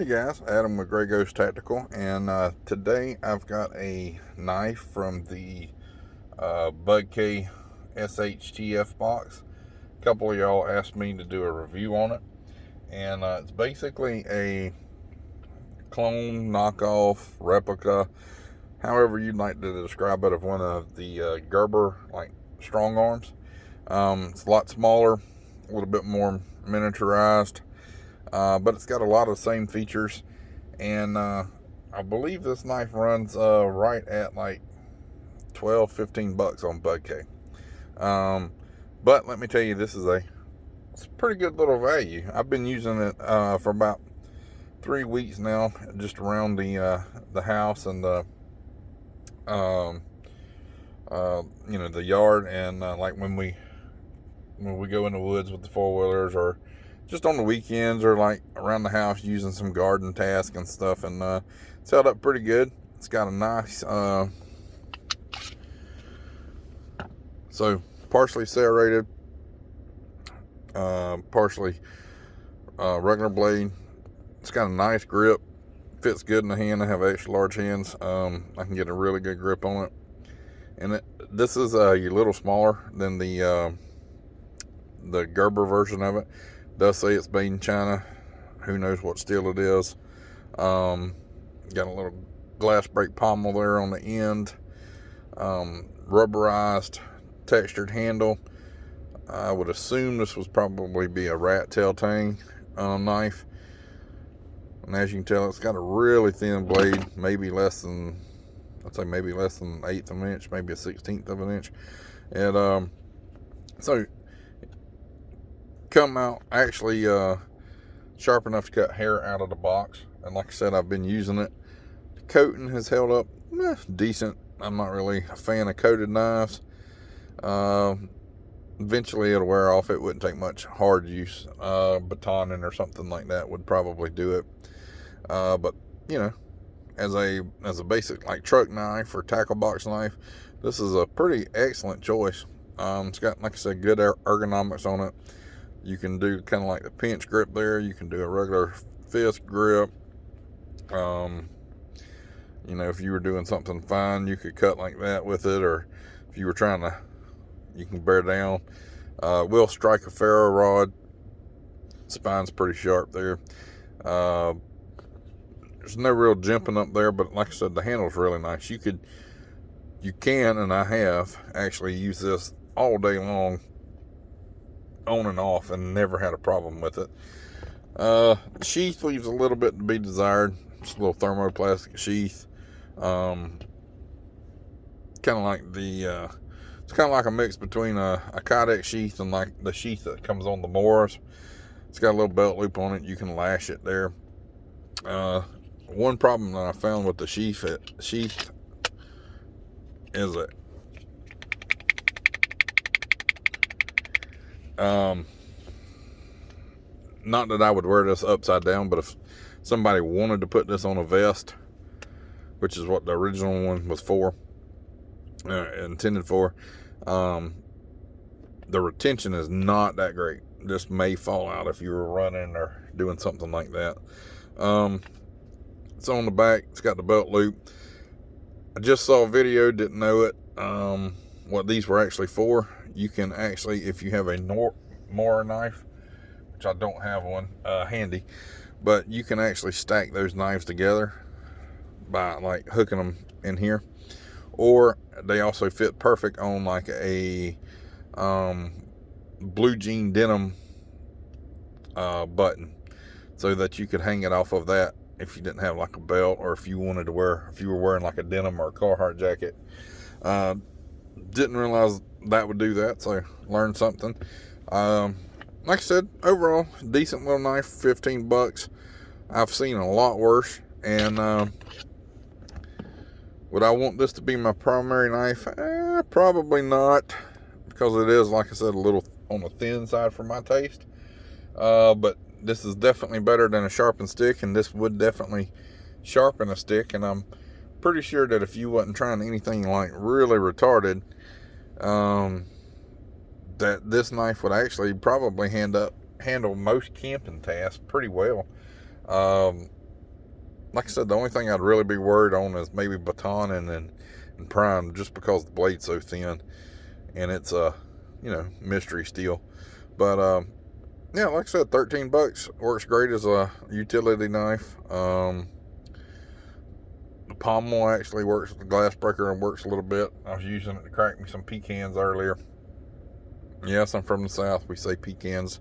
Hey guys, Adam with Gray Ghost Tactical, and today I've got a knife from the Budk SHTF box. A couple of y'all asked me to do a review on it, and it's basically a clone, knockoff, replica, however you'd like to describe it, of one of the Gerber strong arms. It's a lot smaller, a little bit more miniaturized, but it's got a lot of the same features. And I believe this knife runs right at like 12-15 bucks on Budk. But let me tell you, it's a pretty good little value. I've been using it for about 3 weeks now, just around the house and the the yard, and like when we go in the woods with the four-wheelers, or just on the weekends, or like around the house using some garden tasks and stuff, and it's held up pretty good. It's got a nice so partially serrated, partially regular blade. It's got a nice grip, fits good in the hand. I have extra large hands. I can get a really good grip on it, and this is a little smaller than the Gerber version of it. Does say it's made in China. Who knows what steel it is. Got a little glass break pommel there on the end. Rubberized, textured handle. I would assume this would probably be a rat tail tang knife. And as you can tell, it's got a really thin blade, maybe less than, I'd say maybe less than an eighth of an inch, maybe a 16th of an inch. And so come out actually sharp enough to cut hair out of the box. And like I said, I've been using it. The coating has held up decent. I'm not really a fan of coated knives. Eventually it'll wear off. It wouldn't take much hard use. Batoning or something like that would probably do it. But as a basic like truck knife or tackle box knife, this is a pretty excellent choice. It's got, like I said, good ergonomics on it. You can do kind of like the pinch grip there. You can do a regular fist grip. If you were doing something fine, you could cut like that with it, or if you were trying to, you can bear down. Will strike a ferro rod. Spine's pretty sharp there. There's no real jimping up there, but like I said, the handle's really nice. You can, and I have actually used this all day long, on and off, and never had a problem with it. The sheath leaves a little bit to be desired. It's a little thermoplastic sheath. Kind of like it's kind of like a mix between a Kydex sheath and like the sheath that comes on the Morris. It's got a little belt loop on it. You can lash it there. One problem that I found with the sheath is that not that I would wear this upside down, but if somebody wanted to put this on a vest, which is what the original one was for, intended for, the retention is not that great. This may fall out if you were running or doing something like that. It's on the back. It's got the belt loop. I just saw a video, didn't know it, what these were actually for. You can actually, if you have a Mora knife, which I don't have one handy, but you can actually stack those knives together by like hooking them in here. Or they also fit perfect on like a blue jean denim button, so that you could hang it off of that if you didn't have like a belt, or if you were wearing like a denim or a Carhartt jacket. Didn't realize that would do that, so learned something. Like I said, overall decent little knife, 15 bucks. I've seen a lot worse, and would I want this to be my primary knife? Probably not, because it is, like I said, a little on the thin side for my taste. But this is definitely better than a sharpened stick, and this would definitely sharpen a stick. And I'm pretty sure that if you wasn't trying anything like really retarded, that this knife would actually probably handle most camping tasks pretty well. like I said, the only thing I'd really be worried on is maybe baton and prime, just because the blade's so thin and it's a, you know, mystery steel. But yeah, like I said, 13 bucks, works great as a utility knife. The pommel actually works with the glass breaker and works a little bit. I was using it to crack me some pecans earlier. Yes, I'm from the South. We say pecans.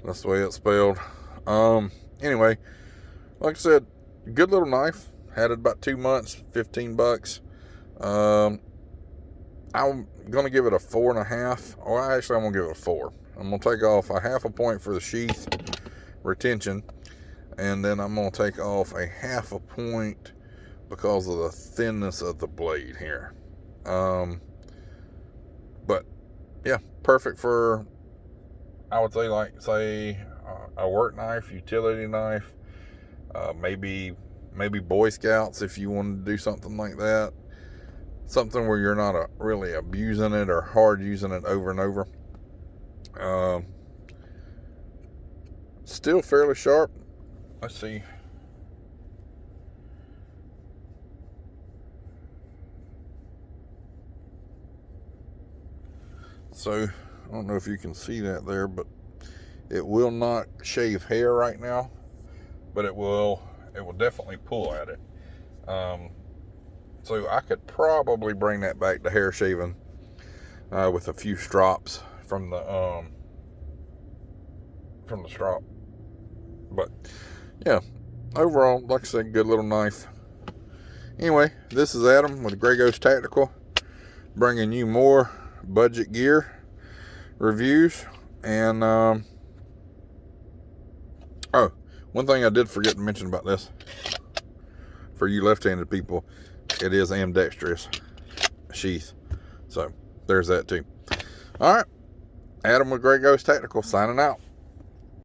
That's the way it's spelled. Anyway, like I said, good little knife. Had it about 2 months, 15 bucks. I'm going to give it a 4.5. Or actually, I'm going to give it a 4. I'm going to take off a 0.5 point for the sheath retention. And then I'm going to take off a 0.5 point because of the thinness of the blade here. But yeah, perfect for, I would say, like, say, a work knife, utility knife, maybe Boy Scouts if you want to do something like that. Something where you're not really abusing it or hard using it over and over. Still fairly sharp. Let's see. So, I don't know if you can see that there, but it will not shave hair right now, but it will definitely pull at it. So I could probably bring that back to hair shaving with a few strops from the strop. But yeah, overall, like I said, good little knife. Anyway, this is Adam with Grey Ghost Tactical, bringing you more budget gear reviews. And oh, one thing I did forget to mention about this, for you left-handed people, it is ambidextrous sheath. So there's that too. All right, Adam with Grey Ghost Tactical signing out.